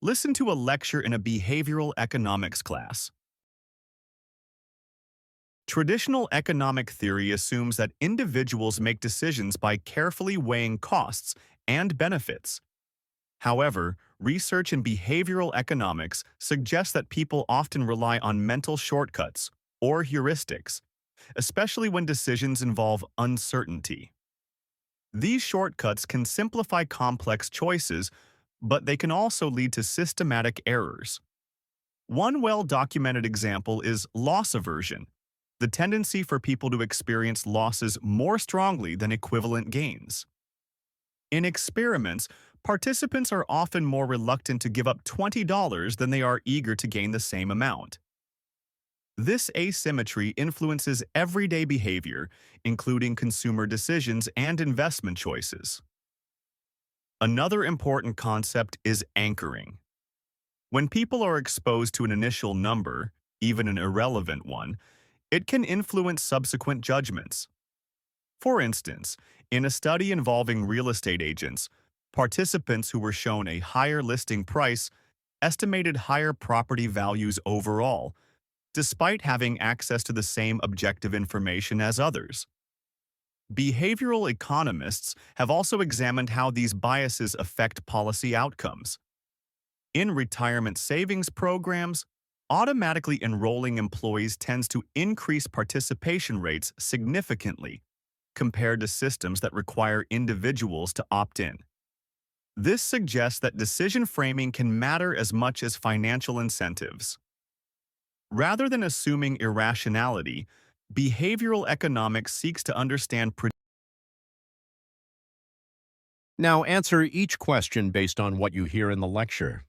Listen to a lecture in a behavioral economics class. Traditional economic theory assumes that individuals make decisions by carefully weighing costs and benefits. However, research in behavioral economics suggests that people often rely on mental shortcuts or heuristics, especially when decisions involve uncertainty. These shortcuts can simplify complex choices, but they can also lead to systematic errors. One well-documented example is loss aversion, the tendency for people to experience losses more strongly than equivalent gains. In experiments, participants are often more reluctant to give up $20 than they are eager to gain the same amount. This asymmetry influences everyday behavior, including consumer decisions and investment choices. Another important concept is anchoring. When people are exposed to an initial number, even an irrelevant one, it can influence subsequent judgments. For instance, in a study involving real estate agents, participants who were shown a higher listing price estimated higher property values overall, despite having access to the same objective information as others. Behavioral economists have also examined how these biases affect policy outcomes. In retirement savings programs, automatically enrolling employees tends to increase participation rates significantly compared to systems that require individuals to opt in. This suggests that decision framing can matter as much as financial incentives. Rather than assuming irrationality, behavioral economics seeks to understand. Now answer each question based on what you hear in the lecture.